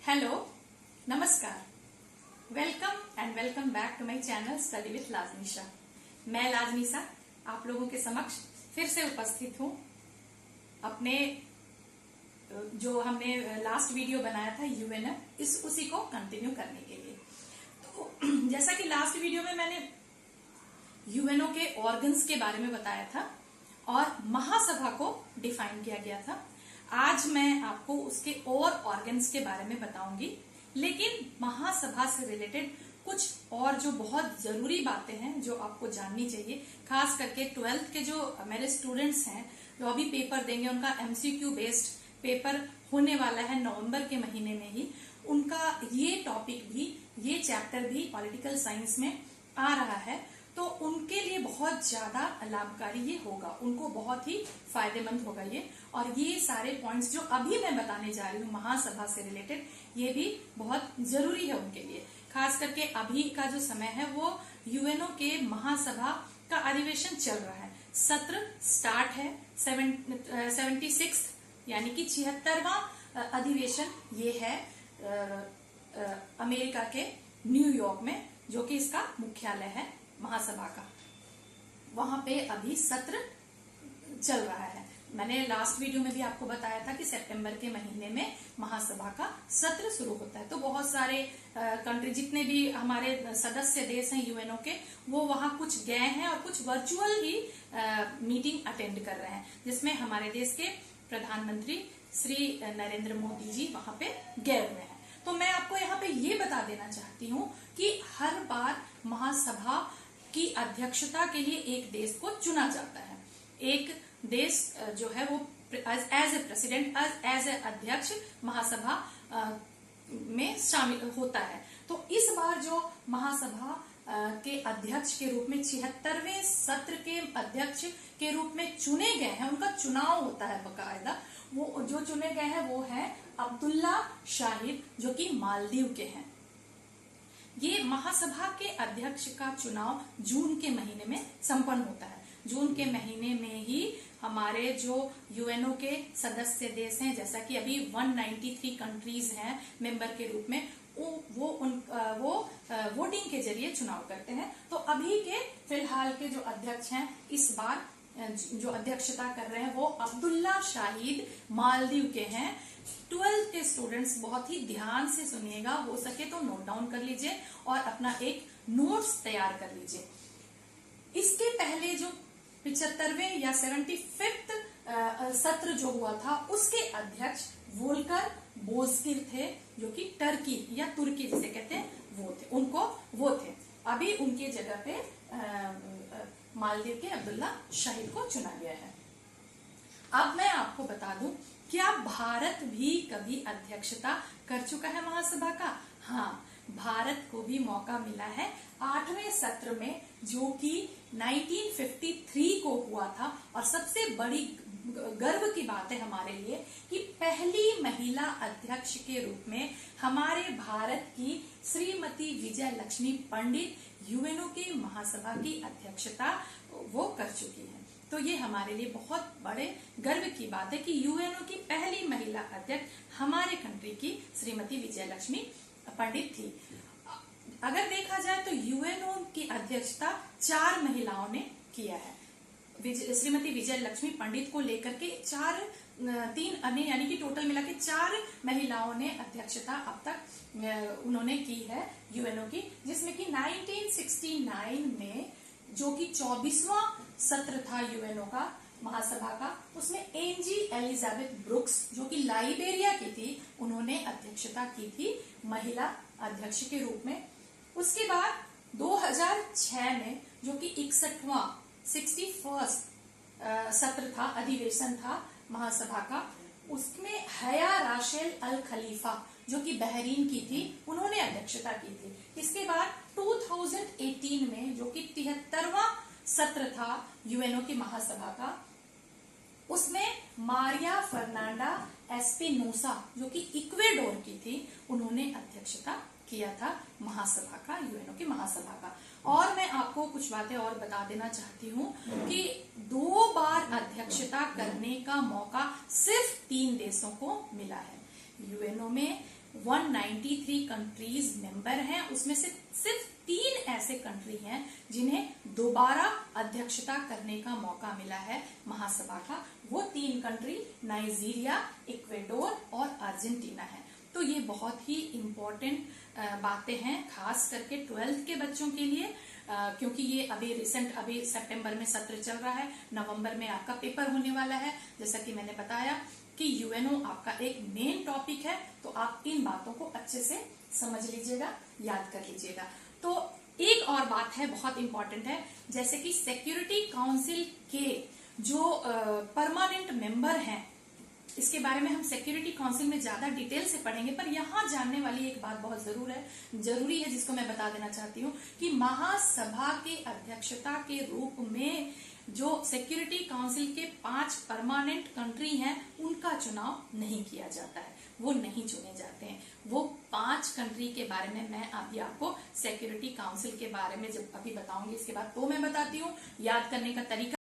Hello, नमस्कार, welcome and welcome back to my channel study with Lajnisha. मैं लाजनीशा आप लोगों के समक्ष फिर से उपस्थित हूँ अपने जो हमने लास्ट वीडियो बनाया था यूएनएफ उसी को कंटिन्यू करने के लिए। तो जैसा कि लास्ट वीडियो में मैंने यूएनओ के ऑर्गन्स के बारे में बताया था और महासभा को डिफाइन किया गया था। आज मैं आपको उसके और ऑर्गन्स के बारे में बताऊंगी, लेकिन महासभा से रिलेटेड कुछ और जो बहुत जरूरी बातें हैं जो आपको जाननी चाहिए, खास करके 12th के जो मेरे स्टूडेंट्स हैं जो अभी पेपर देंगे, उनका एमसीक्यू बेस्ड पेपर होने वाला है नवंबर के महीने में ही। उनका ये टॉपिक भी, ये चैप्टर भी पॉलिटिकल साइंस में आ रहा है, तो उनके लिए बहुत ज्यादा लाभकारी ये होगा, उनको बहुत ही फायदेमंद होगा ये। और ये सारे पॉइंट्स जो अभी मैं बताने जा रही हूँ महासभा से रिलेटेड, ये भी बहुत जरूरी है उनके लिए। खास करके अभी का जो समय है वो यूएनओ के महासभा का अधिवेशन चल रहा है। सत्र स्टार्ट है 76 यानी कि 76वां अधिवेशन ये है अमेरिका के न्यूयॉर्क में, जो कि इसका मुख्यालय है महासभा का। वहां पे अभी सत्र चल रहा है। मैंने लास्ट वीडियो में भी आपको बताया था कि सितंबर के महीने में महासभा का सत्र शुरू होता है। तो बहुत सारे कंट्री, जितने भी हमारे सदस्य देश हैं यूएनओ के, वो वहां कुछ गए हैं और कुछ वर्चुअल ही मीटिंग अटेंड कर रहे हैं, जिसमें हमारे देश के प्रधानमंत्री श्री नरेंद्र मोदी जी वहां पे गए हुए हैं। तो मैं आपको यहाँ पे ये बता देना चाहती हूँ कि हर बार महासभा की अध्यक्षता के लिए एक देश को चुना जाता है। एक देश जो है वो as a president, as a अध्यक्ष महासभा में शामिल होता है। तो इस बार जो महासभा के अध्यक्ष के रूप में 76वें सत्र के अध्यक्ष के रूप में चुने गए हैं, उनका चुनाव होता है बकायदा। वो जो चुने गए हैं वो है अब्दुल्ला शाहिद, जो कि मालदीव के हैं। ये महासभा के अध्यक्ष का चुनाव जून के महीने में संपन्न होता है। जून के महीने में ही हमारे जो यूएनओ के सदस्य देश हैं, जैसा कि अभी 193 कंट्रीज हैं मेंबर के रूप में, वो वोटिंग के जरिए चुनाव करते हैं। तो अभी के फिलहाल के जो अध्यक्ष हैं, इस बार जो अध्यक्षता कर रहे हैं वो अब्दुल्ला शाहिद मालदीव के हैं। 12th के स्टूडेंट्स बहुत ही ध्यान से सुनिएगा, हो सके तो नोट डाउन कर लीजिए और अपना एक नोट्स तैयार कर लीजिए। इसके पहले जो 75वें या 75th सत्र जो हुआ था, उसके अध्यक्ष वोल्कर बोजकिर थे, जो कि टर्की या तुर्की जिसे कहते हैं वो थे। अभी उनके जगह पे मालदीव के अब्दुल्ला शाहिद को चुना गया है। अब मैं आपको बता दूं, क्या भारत भी कभी अध्यक्षता कर चुका है महासभा का? हाँ, भारत को भी मौका मिला है 8वें सत्र में, जो कि 1953 को हुआ था। और सबसे बड़ी गर्व की बात है हमारे लिए कि पहली महिला अध्यक्ष के रूप में हमारे भारत की श्रीमती विजय लक्ष्मी पंडित यूएनओ की महासभा की अध्यक्षता वो कर चुकी है। तो ये हमारे लिए बहुत बड़े गर्व की बात है कि यूएनओ की पहली महिला अध्यक्ष हमारे कंट्री की श्रीमती विजय लक्ष्मी पंडित थी। अगर देखा जाए तो यूएनओ की अध्यक्षता 4 महिलाओं ने किया है। श्रीमती विजय लक्ष्मी पंडित को लेकर के 3 अन्य, यानी कि टोटल मिला के 4 महिलाओं ने अध्यक्षता अब तक उन्होंने की है यूएनओ की, जिसमें कि 1969 में जो कि 24वां सत्र था यूएनओ का महासभा का, उसमें एंजी एलिजाबेथ ब्रुक्स, जो कि लाइबेरिया की थी, उन्होंने अध्यक्षता की थी महिला अध्यक्ष के रूप में। उसके बाद 2006 में जो कि 61st सत्र था, अधिवेशन था महासभा का, उसमें हया राशेल अल खलीफा, जो कि बहरीन की थी, उन्होंने अध्यक्षता की थी। इसके बाद 2018 में जो कि 73वां सत्र था यूएनओ की महासभा का, उसमें मारिया फर्नांडा एस्पिनोसा, जो कि इक्वेडोर की थी, उन्होंने अध्यक्षता किया था महासभा का, यूएनओ की महासभा का। और मैं आपको कुछ बातें और बता देना चाहती हूँ कि 2 बार अध्यक्षता करने का मौका सिर्फ 3 देशों को मिला है। यूएनओ में 193 कंट्रीज मेंबर हैं, उसमें से सिर्फ 3 ऐसे कंट्री हैं जिन्हें दोबारा अध्यक्षता करने का मौका मिला है महासभा का। वो 3 कंट्री नाइजीरिया, इक्वेडोर और अर्जेंटीना है। तो ये बहुत ही इम्पोर्टेंट बातें हैं, खास करके 12th के बच्चों के लिए, क्योंकि ये अभी सितंबर में सत्र चल रहा है, नवंबर में आपका पेपर होने वाला है। जैसा कि मैंने बताया कि यूएनओ आपका एक मेन टॉपिक है, तो आप इन बातों को अच्छे से समझ लीजिएगा, याद कर लीजिएगा। तो एक और बात है, बहुत इंपॉर्टेंट है, जैसे कि सिक्योरिटी काउंसिल के जो परमानेंट मेंबर हैं, इसके बारे में हम सिक्योरिटी काउंसिल में ज्यादा डिटेल से पढ़ेंगे, पर यहाँ जानने वाली एक बात बहुत जरूरी है जिसको मैं बता देना चाहती हूँ कि महासभा के अध्यक्षता के रूप में जो सिक्योरिटी काउंसिल के 5 परमानेंट कंट्री हैं, उनका चुनाव नहीं किया जाता है, वो नहीं चुने जाते हैं। वो 5 कंट्री के बारे में मैं अभी आपको सिक्योरिटी काउंसिल के बारे में जब अभी बताऊंगी, इसके बाद तो मैं बताती हूँ याद करने का तरीका।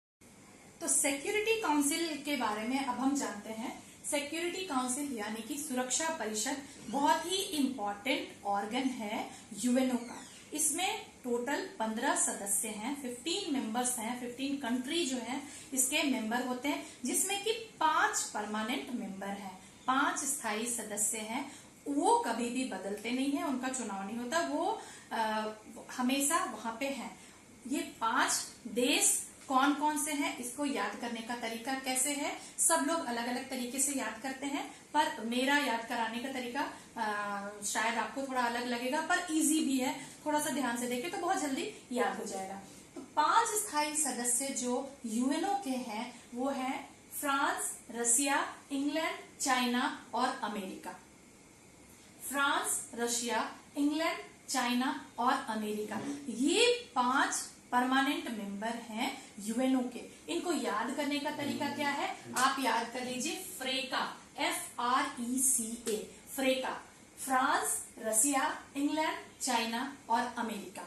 तो सिक्योरिटी काउंसिल के बारे में अब हम जानते हैं। सिक्योरिटी काउंसिल यानी कि सुरक्षा परिषद बहुत ही इम्पोर्टेंट ऑर्गन है यूएनओ का। इसमें टोटल 15 सदस्य हैं, 15 मेंबर्स हैं, 15 कंट्री जो हैं इसके मेंबर होते हैं, जिसमें कि 5 परमानेंट मेंबर हैं, 5 स्थायी सदस्य हैं। वो कभी भी बदलते नहीं है, उनका चुनाव नहीं होता, वो हमेशा वहां पे हैं। ये 5 देश कौन कौन से हैं, इसको याद करने का तरीका कैसे है, सब लोग अलग अलग तरीके से याद करते हैं, पर मेरा याद कराने का तरीका शायद आपको थोड़ा अलग लगेगा, पर इजी भी है। थोड़ा सा ध्यान से देखें तो बहुत जल्दी याद हो जाएगा। तो 5 स्थायी सदस्य जो यूएनओ के हैं वो है फ्रांस, रसिया, इंग्लैंड, चाइना और America. France, Russia, England, China और अमेरिका, ये 5 परमानेंट मेंबर हैं यूएनओ के। इनको याद करने का तरीका क्या है, आप याद कर लीजिए फ्रेका, FRECA, फ्रेका। फ्रांस, रसिया, इंग्लैंड, चाइना और अमेरिका,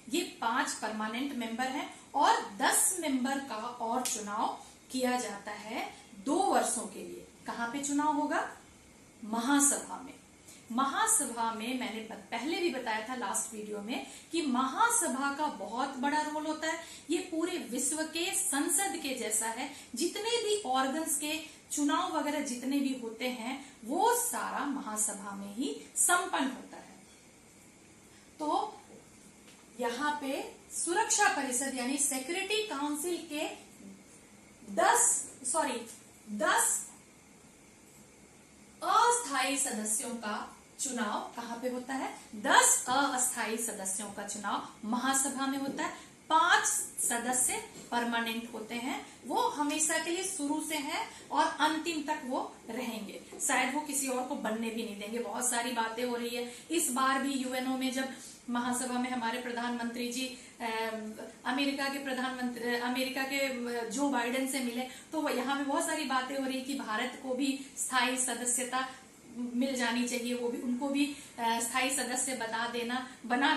ये 5 परमानेंट मेंबर हैं और 10 मेंबर का और चुनाव किया जाता है 2 वर्षों के लिए। कहां पे चुनाव होगा, महासभा में। महासभा में मैंने पहले भी बताया था लास्ट वीडियो में कि महासभा का बहुत बड़ा रोल होता है। ये पूरे विश्व के संसद के जैसा है, जितने भी ऑर्गन्स के चुनाव वगैरह जितने भी होते हैं वो सारा महासभा में ही संपन्न होता है। तो यहाँ पे सुरक्षा परिषद यानी सिक्योरिटी काउंसिल के 10 अस्थायी सदस्यों का चुनाव कहां पे होता है, 10 अस्थायी सदस्यों का चुनाव महासभा में होता है। 5 सदस्य परमानेंट होते हैं, वो हमेशा के लिए शुरू से हैं और अंतिम तक वो रहेंगे, शायद वो किसी और को बनने भी नहीं देंगे। बहुत सारी बातें हो रही है इस बार भी यूएनओ में, जब महासभा में हमारे प्रधानमंत्री जी अमेरिका के जो बाइडेन से मिले, तो यहाँ पे बहुत सारी बातें हो रही कि भारत को भी स्थायी सदस्यता मिल जानी चाहिए, वो भी उनको भी स्थायी सदस्य बना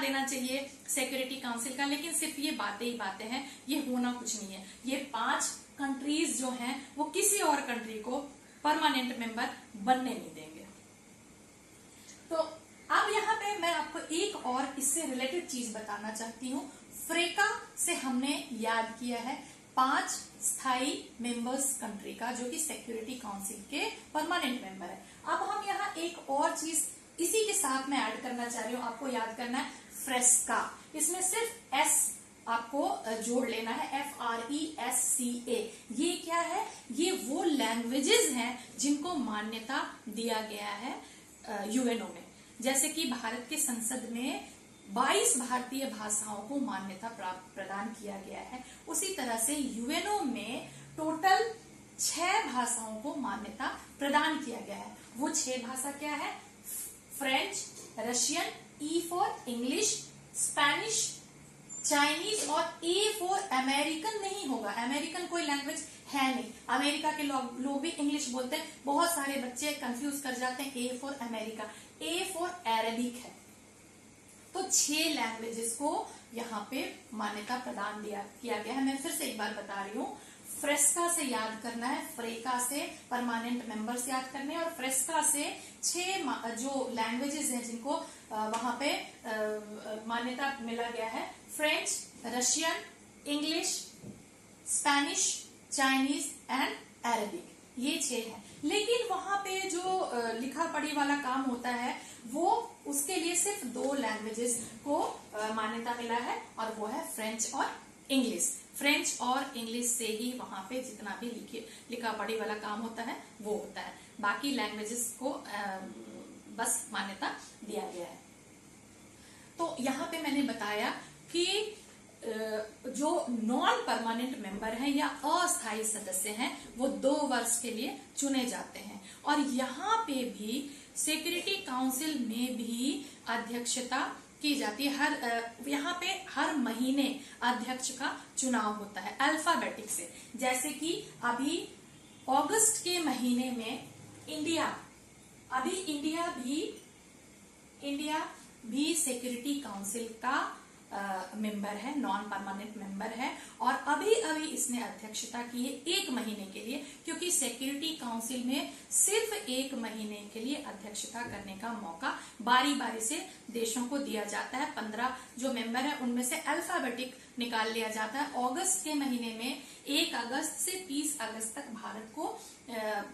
देना चाहिए सिक्योरिटी काउंसिल का। लेकिन सिर्फ ये बातें ही बातें हैं, ये होना कुछ नहीं है। ये 5 कंट्रीज जो हैं वो किसी और कंट्री को परमानेंट मेंबर बनने नहीं देंगे। तो अब यहाँ पे मैं आपको एक और इससे रिलेटेड चीज बताना चाहती हूँ। फ्रेका से हमने याद किया है 5 स्थायी मेंबर्स कंट्री का, जो कि सिक्योरिटी काउंसिल के परमानेंट मेंबर है। अब हम यहाँ एक और चीज इसी के साथ में ऐड करना चाह रही हूँ, आपको याद करना है फ्रेस्का। इसमें सिर्फ एस आपको जोड़ लेना है, FRESCA। ये क्या है, ये वो लैंग्वेजेस हैं जिनको मान्यता दिया गया है यूएनओ में। जैसे कि भारत के संसद में 22 भारतीय भाषाओं को मान्यता प्रदान किया गया है, उसी तरह से यूएनओ में टोटल 6 भाषाओं को मान्यता प्रदान किया गया है। वो 6 भाषा क्या है, French, Russian, E for English, Spanish, Chinese और A फॉर अमेरिकन नहीं होगा, अमेरिकन कोई लैंग्वेज है नहीं। अमेरिका के लोग भी इंग्लिश बोलते हैं, बहुत सारे बच्चे कंफ्यूज कर जाते हैं। A for America, A for Arabic है। तो 6 लैंग्वेजेस को यहाँ पे मान्यता प्रदान किया गया है। मैं फिर से एक बार बता रही हूँ, फ्रेस्का से याद करना है, फ्रेका से परमानेंट मेंबर्स याद करने हैं, और फ्रेस्का से 6 जो लैंग्वेजेस हैं जिनको वहां पे मान्यता मिला गया है, French, Russian, English, Spanish, Chinese and Arabic, ये 6 है। लेकिन वहां पे जो लिखा पढ़ी वाला काम होता है वो उसके लिए सिर्फ 2 लैंग्वेजेस को मान्यता मिला है, और वो है फ्रेंच और इंग्लिश। फ्रेंच और इंग्लिश से ही वहां पे जितना भी लिखा पढ़ी वाला काम होता है वो होता है, बाकी लैंग्वेजेस को बस मान्यता दिया गया है। तो यहाँ पे मैंने बताया कि जो नॉन परमानेंट मेंबर हैं या अस्थायी सदस्य हैं वो 2 वर्ष के लिए चुने जाते हैं, और यहाँ पे भी सिक्योरिटी काउंसिल में भी अध्यक्षता की जाती है। यहाँ पे हर महीने अध्यक्ष का चुनाव होता है अल्फाबेटिक से। जैसे कि अभी अगस्त के महीने में इंडिया भी सिक्योरिटी काउंसिल का मेंबर है, नॉन परमानेंट मेंबर है, और अभी अभी इसने अध्यक्षता की है 1 महीने के लिए, क्योंकि सिक्योरिटी काउंसिल में सिर्फ 1 महीने के लिए अध्यक्षता करने का मौका बारी बारी से देशों को दिया जाता है। 15 जो मेंबर है उनमें से अल्फाबेटिक निकाल लिया जाता है। अगस्त के महीने में 1 अगस्त से 30 अगस्त तक भारत को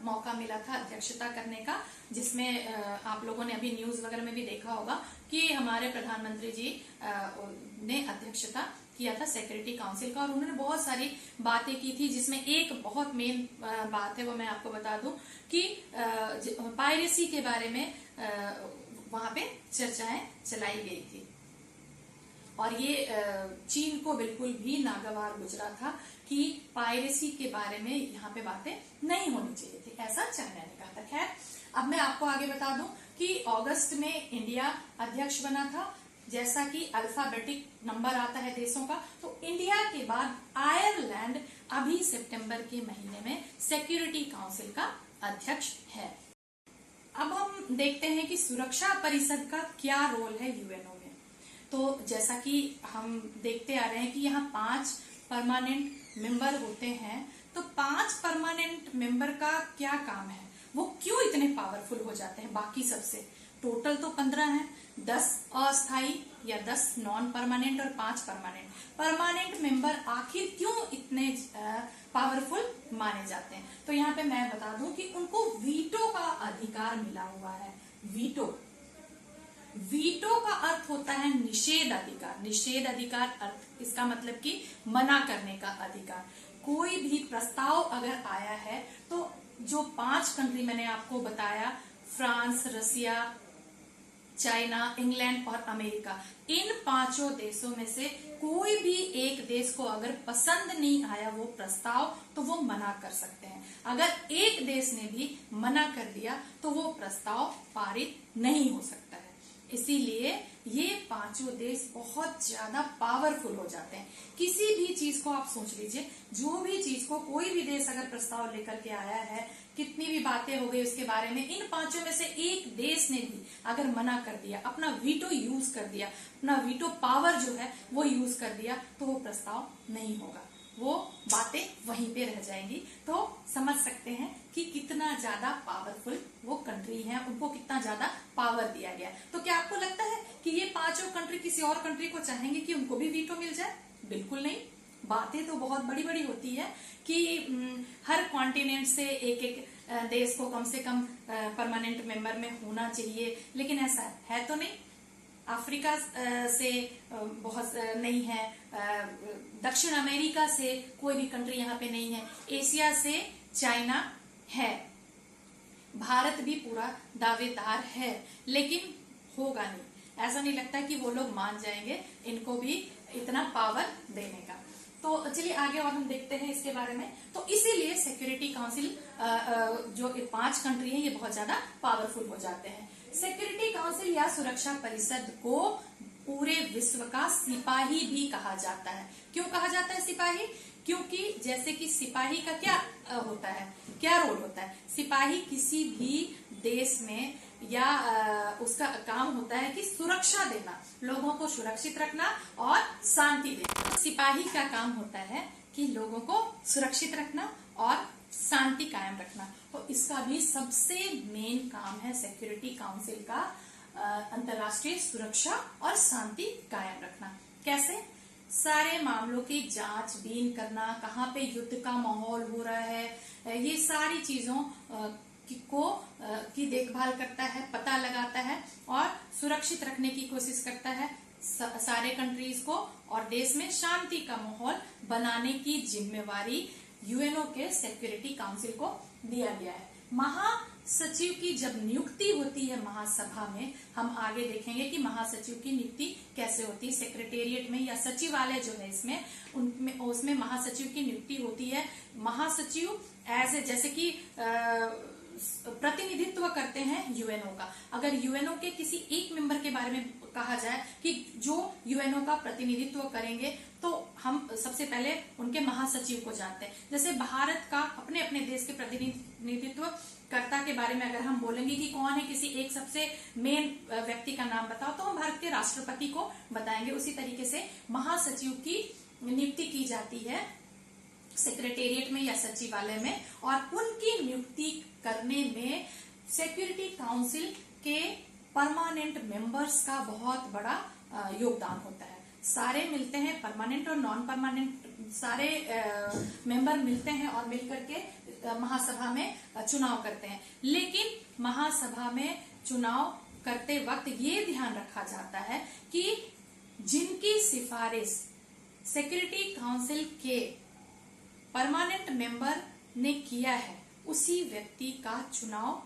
मौका मिला था अध्यक्षता करने का, जिसमें आप लोगों ने अभी न्यूज वगैरह में भी देखा होगा कि हमारे प्रधानमंत्री जी ने अध्यक्षता किया था सिक्योरिटी काउंसिल का, और उन्होंने बहुत सारी बातें की थी, जिसमें एक बहुत मेन बात है वो मैं आपको बता दूं कि पायरेसी के बारे में वहां पे चर्चाएं चलाई गई थी, और ये चीन को बिल्कुल भी नागवार गुजरा था कि पायरेसी के बारे में यहाँ पे बातें नहीं होनी चाहिए थी, ऐसा चाइना ने कहा था। खैर, अब मैं आपको आगे बता दूं कि अगस्त में इंडिया अध्यक्ष बना था। जैसा कि अल्फाबेटिक नंबर आता है देशों का, तो इंडिया के बाद आयरलैंड अभी सितंबर के महीने में सिक्योरिटी काउंसिल का अध्यक्ष है। अब हम देखते हैं कि सुरक्षा परिषद का क्या रोल है यूएनओ में। तो जैसा कि हम देखते आ रहे हैं कि यहाँ 5 परमानेंट मेंबर होते हैं, तो 5 परमानेंट मेंबर का क्या काम है, वो क्यों इतने पावरफुल हो जाते हैं बाकी सबसे। टोटल तो 15 हैं, 10 अस्थाई या 10 नॉन परमानेंट और 5 परमानेंट। परमानेंट मेंबर आखिर क्यों इतने पावरफुल माने जाते हैं, तो यहाँ पे मैं बता दूं कि उनको वीटो का अधिकार मिला हुआ है। वीटो का अर्थ होता है निषेध अधिकार। निषेध अधिकार अर्थ इसका मतलब कि मना करने का अधिकार। कोई भी प्रस्ताव अगर आया है तो जो 5 कंट्री मैंने आपको बताया, फ्रांस, रसिया, चाइना, इंग्लैंड और अमेरिका, इन 5 देशों में से कोई भी एक देश को अगर पसंद नहीं आया वो प्रस्ताव, तो वो मना कर सकते हैं। अगर एक देश ने भी मना कर दिया तो वो प्रस्ताव पारित नहीं हो सकता है। इसीलिए ये 5 देश बहुत ज्यादा पावरफुल हो जाते हैं। किसी भी चीज को आप सोच लीजिए, जो भी चीज को कोई भी देश अगर प्रस्ताव लेकर के आया है, कितनी भी बातें हो गई उसके बारे में, इन 5 में से एक देश ने भी अगर मना कर दिया, अपना वीटो यूज कर दिया, अपना वीटो पावर जो है वो यूज कर दिया, तो वो प्रस्ताव नहीं होगा, वो बातें वहीं पे रह जाएंगी। तो समझ सकते हैं कि कितना ज्यादा पावरफुल वो कंट्री है, उनको कितना ज्यादा पावर दिया गया। तो क्या आपको लगता है कि ये 5 कंट्री किसी और कंट्री को चाहेंगे कि उनको भी वीटो मिल जाए? बिल्कुल नहीं। बातें तो बहुत बड़ी बड़ी होती है कि हर कॉन्टिनेंट से एक एक देश को कम से कम परमानेंट मेंबर में होना चाहिए, लेकिन ऐसा है तो नहीं। अफ्रीका से बहुत नहीं है, दक्षिण अमेरिका से कोई भी कंट्री यहाँ पे नहीं है, एशिया से चाइना है, भारत भी पूरा दावेदार है, लेकिन होगा नहीं। ऐसा नहीं लगता कि वो लोग मान जाएंगे इनको भी इतना पावर देने का। तो चलिए आगे और हम देखते हैं इसके बारे में। तो इसीलिए सिक्योरिटी काउंसिल जो 5 कंट्री है ये बहुत ज्यादा पावरफुल हो जाते हैं। सिक्योरिटी काउंसिल या सुरक्षा परिषद को पूरे विश्व का सिपाही भी कहा जाता है। क्यों कहा जाता है सिपाही? क्योंकि जैसे कि सिपाही का क्या होता है, क्या रोल होता है? सिपाही किसी भी देश में या उसका काम होता है कि सुरक्षा देना, लोगों को सुरक्षित रखना और शांति देना। सिपाही का काम होता है कि लोगों को सुरक्षित रखना और शांति कायम रखना। तो इसका भी सबसे मेन काम है सिक्योरिटी काउंसिल का अंतर्राष्ट्रीय सुरक्षा और शांति कायम रखना। कैसे? सारे मामलों की जांचबीन करना, कहाँ पे युद्ध का माहौल हो रहा है, ये सारी चीजों की देखभाल करता है, पता लगाता है और सुरक्षित रखने की कोशिश करता है सारे कंट्रीज को, और देश में शांति का माहौल बनाने की जिम्मेवारी यूएनओ के सिक्योरिटी काउंसिल को दिया गया है। महासचिव की जब नियुक्ति होती है महासभा में, हम आगे देखेंगे कि महासचिव की नियुक्ति कैसे होती है सेक्रेटेरिएट में या सचिवालय जो है इसमें उसमें महासचिव की नियुक्ति होती है। महासचिव जैसे कि प्रतिनिधित्व करते हैं यूएनओ का। अगर यूएनओ के किसी एक मेंबर के बारे में कहा जाए कि जो यूएनओ का प्रतिनिधित्व करेंगे, तो हम सबसे पहले उनके महासचिव को जानते हैं। जैसे भारत का अपने अपने देश के प्रतिनिधित्व कर्ता के बारे में अगर हम बोलेंगे कि कौन है किसी एक सबसे मेन व्यक्ति का नाम बताओ, तो हम भारत के राष्ट्रपति को बताएंगे। उसी तरीके से महासचिव की नियुक्ति की जाती है सेक्रेटेरिएट में या सचिवालय में, और उनकी नियुक्ति करने में सिक्योरिटी काउंसिल के परमानेंट मेंबर्स का बहुत बड़ा योगदान होता है। सारे मिलते हैं, परमानेंट और नॉन परमानेंट सारे मेंबर मिलते हैं और मिलकर के महासभा में चुनाव करते हैं। लेकिन महासभा में चुनाव करते वक्त ये ध्यान रखा जाता है कि जिनकी सिफारिश सिक्योरिटी काउंसिल के परमानेंट मेंबर ने किया है, उसी व्यक्ति का चुनाव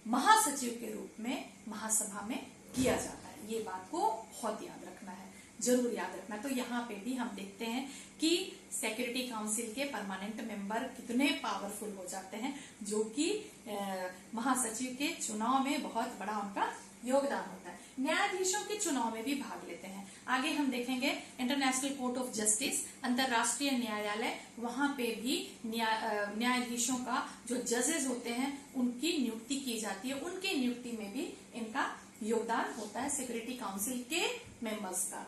महासचिव के रूप में महासभा में किया जाता है। ये बात को बहुत याद रखना है, जरूर याद रखना। तो यहाँ पे भी हम देखते हैं कि सिक्योरिटी काउंसिल के परमानेंट मेंबर कितने पावरफुल हो जाते हैं, जो कि महासचिव के चुनाव में बहुत बड़ा उनका योगदान होता है। न्यायाधीशों के चुनाव में भी भाग लेते हैं। आगे हम देखेंगे इंटरनेशनल कोर्ट ऑफ जस्टिस, अंतर्राष्ट्रीय न्यायालय, वहां पे भी न्यायाधीशों का जो जजेस होते हैं उनकी नियुक्ति की जाती है। उनकी नियुक्ति में भी इनका योगदान होता है सिक्योरिटी काउंसिल के मेंबर्स का।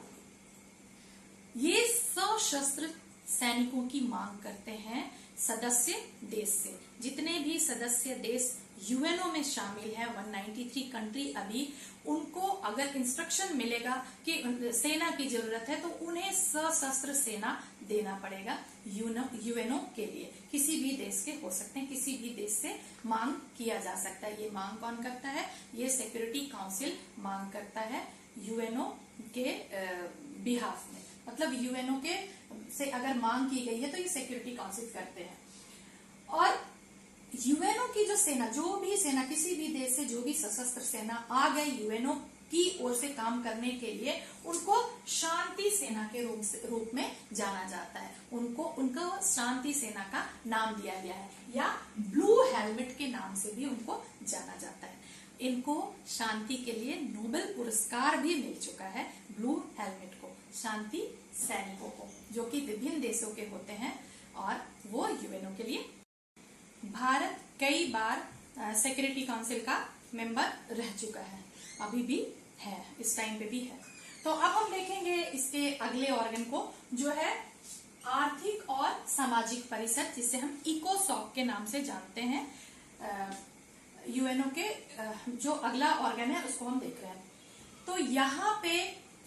ये सशस्त्र सैनिकों की मांग करते हैं सदस्य देश से। जितने भी सदस्य देश यूएनओ में शामिल है 193 कंट्री, अभी उनको अगर इंस्ट्रक्शन मिलेगा कि सेना की जरूरत है, तो उन्हें सशस्त्र सेना देना पड़ेगा यूएनओ के लिए। किसी भी देश के हो सकते हैं, किसी भी देश से मांग किया जा सकता है। ये मांग कौन करता है? ये सिक्योरिटी काउंसिल मांग करता है यूएनओ के बिहाफ में। मतलब यूएनओ के से अगर मांग की गई है तो ये सिक्योरिटी काउंसिल करते हैं। और यूएनओ की जो सेना, जो भी सेना किसी भी देश से जो भी सशस्त्र सेना आ गए यूएनओ की ओर से काम करने के लिए, उनको शांति सेना के रूप में जाना जाता है। उनको शांति सेना का नाम दिया गया है, या ब्लू हेलमेट के नाम से भी उनको जाना जाता है। इनको शांति के लिए नोबेल पुरस्कार भी मिल चुका है, ब्लू हेलमेट को, शांति सैनिकों को, जो कि विभिन्न देशों के होते हैं और वो यूएनओ के लिए। भारत कई बार सिक्योरिटी काउंसिल का मेंबर रह चुका है, अभी भी है, इस टाइम पे भी है। तो अब हम देखेंगे इसके अगले ऑर्गन को, जो है आर्थिक और सामाजिक परिषद, जिसे हम इकोसॉक के नाम से जानते हैं। यूएनओ के जो अगला ऑर्गन है उसको हम देख रहे हैं। तो यहाँ पे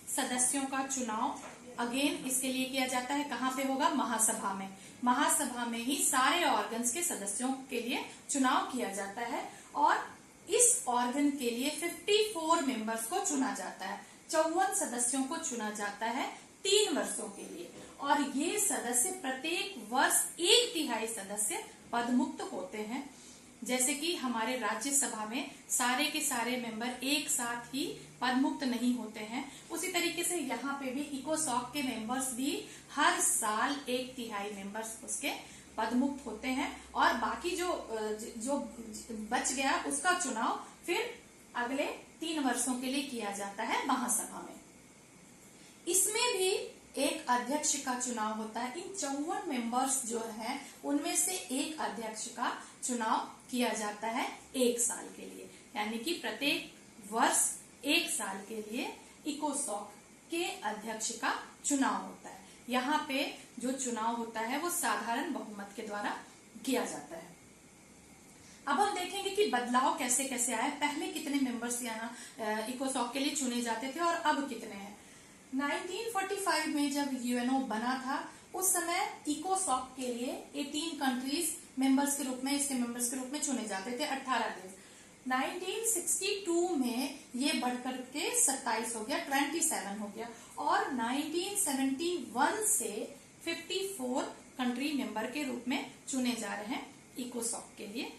सदस्यों का चुनाव अगेन इसके लिए किया जाता है। कहाँ पे होगा? महासभा में। महासभा में ही सारे ऑर्गन्स के सदस्यों के लिए चुनाव किया जाता है, और इस ऑर्गन के लिए 54 मेंबर्स को चुना जाता है। 54 सदस्यों को चुना जाता है 3 वर्षों के लिए, और ये सदस्य प्रत्येक वर्ष 1/3 सदस्य पदमुक्त होते हैं। जैसे कि हमारे राज्यसभा में सारे के सारे मेंबर एक साथ ही पदमुक्त नहीं होते हैं, उसी तरीके से यहाँ पे भी इकोसॉक के मेंबर्स भी हर साल 1/3 मेंबर्स उसके पदमुक्त होते हैं, और बाकी जो बच गया उसका चुनाव फिर अगले 3 वर्षों के लिए किया जाता है महासभा में। इसमें भी एक अध्यक्ष का चुनाव होता है। इन 54 मेंबर्स जो है उनमें से एक अध्यक्ष का चुनाव किया जाता है 1 साल के लिए, यानी कि प्रत्येक वर्ष 1 साल के लिए इकोसॉक के अध्यक्ष का चुनाव होता है। यहाँ पे जो चुनाव होता है वो साधारण बहुमत के द्वारा किया जाता है। अब हम देखेंगे कि बदलाव कैसे कैसे आए। पहले कितने मेंबर्स यहाँ इकोसॉक के लिए चुने जाते थे और अब कितने हैं। 1945 में जब यूएनओ बना था उस समय इकोसॉक के लिए 18 कंट्रीज मेंबर्स के रूप में, इसके मेंबर्स के रूप में चुने जाते थे, 18 देश। 1962 में ये बढ़कर के 27 हो गया, 27 हो गया, और 1971 से 54 कंट्री मेंबर के रूप में चुने जा रहे हैं इकोसॉक के लिए,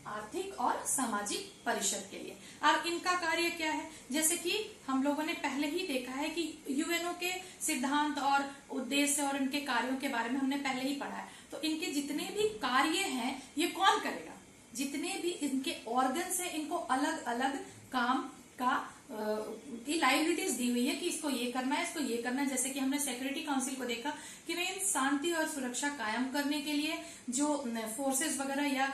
आर्थिक और सामाजिक परिषद के लिए। अब इनका कार्य क्या है, जैसे कि हम लोगों ने पहले ही देखा है कि यूएनओ के सिद्धांत और उद्देश्य और इनके कार्यों के बारे में हमने पहले ही पढ़ा है। तो इनके जितने भी कार्य हैं ये कौन करेगा, जितने भी इनके ऑर्गन्स हैं इनको अलग अलग काम का की लाइबिलिटीज दी हुई है कि इसको ये करना है, इसको ये करना है। जैसे कि हमने सिक्योरिटी काउंसिल को देखा कि वे शांति और सुरक्षा कायम करने के लिए जो फोर्सेस वगैरह या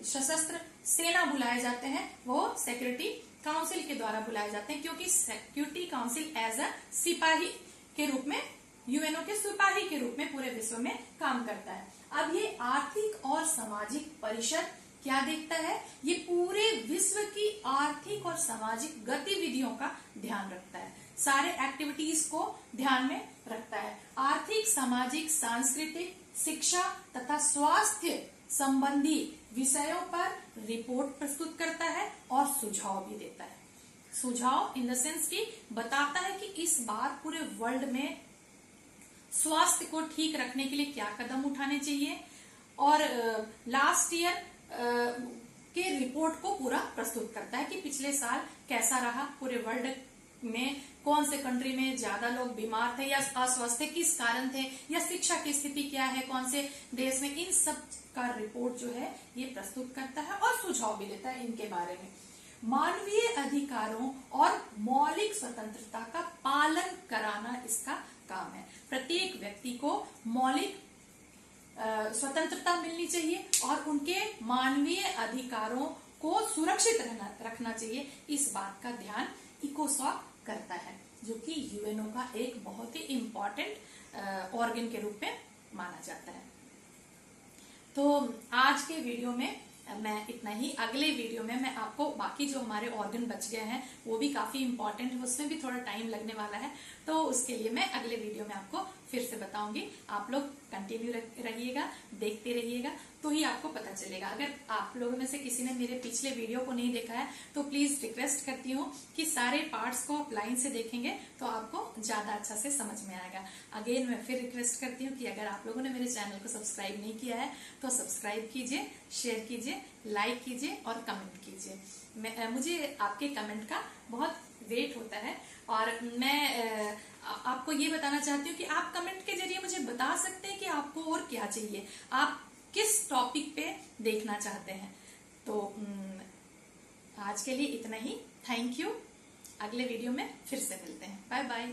सशस्त्र सेना बुलाए जाते हैं वो सिक्योरिटी काउंसिल के द्वारा बुलाए जाते हैं, क्योंकि सिक्योरिटी काउंसिल एज अ सिपाही के रूप में, यूएनओ के सिपाही के रूप में पूरे विश्व में काम करता है। अब ये आर्थिक और सामाजिक परिषद क्या देखता है, ये पूरे विश्व की आर्थिक और सामाजिक गतिविधियों का ध्यान रखता है, सारे एक्टिविटीज को ध्यान में रखता है। आर्थिक, सामाजिक, सांस्कृतिक, शिक्षा तथा स्वास्थ्य संबंधी विषयों पर रिपोर्ट प्रस्तुत करता है और सुझाव भी देता है। सुझाव इन द सेंस कि बताता है कि इस बार पूरे वर्ल्ड में स्वास्थ्य को ठीक रखने के लिए क्या कदम उठाने चाहिए, और लास्ट ईयर के रिपोर्ट को पूरा प्रस्तुत करता है कि पिछले साल कैसा रहा, पूरे वर्ल्ड में कौन से कंट्री में ज्यादा लोग बीमार थे या अस्वस्थ थे, किस कारण थे, या शिक्षा की स्थिति क्या है कौन से देश में, इन सब का रिपोर्ट जो है ये प्रस्तुत करता है और सुझाव भी देता है इनके बारे में। मानवीय अधिकारों और मौलिक स्वतंत्रता का पालन कराना इसका काम है। प्रत्येक व्यक्ति को मौलिक स्वतंत्रता मिलनी चाहिए और उनके मानवीय अधिकारों को सुरक्षित रखना चाहिए, इस बात का ध्यान इकोसॉक करता है, जो कि यूएनओ का एक बहुत ही इम्पोर्टेंट ऑर्गन के रूप में माना जाता है। तो आज के वीडियो में मैं इतना ही। अगले वीडियो में मैं आपको बाकी जो हमारे ऑर्गन बच गए हैं वो भी काफी इंपॉर्टेंट है, उसमें भी थोड़ा टाइम लगने वाला है, तो उसके लिए मैं अगले वीडियो में आपको फिर से बताऊंगी। आप लोग कंटिन्यू रहिएगा, देखते रहिएगा, तो ही आपको पता चलेगा। अगर आप लोगों में से किसी ने मेरे पिछले वीडियो को नहीं देखा है तो प्लीज रिक्वेस्ट करती हूँ कि सारे पार्ट्स को आप लाइन से देखेंगे तो आपको ज्यादा अच्छा से समझ में आएगा। अगेन मैं फिर रिक्वेस्ट करती हूँ कि अगर आप लोगों ने मेरे चैनल को सब्सक्राइब नहीं किया है तो सब्सक्राइब कीजिए, शेयर कीजिए, लाइक कीजिए और कमेंट कीजिए। मुझे आपके कमेंट का बहुत वेट होता है, और मैं आपको ये बताना चाहती हूँ कि आप कमेंट के जरिए मुझे बता सकते हैं कि आपको और क्या चाहिए, आप किस टॉपिक पे देखना चाहते हैं। तो आज के लिए इतना ही। Thank you. अगले वीडियो में फिर से मिलते हैं। Bye bye.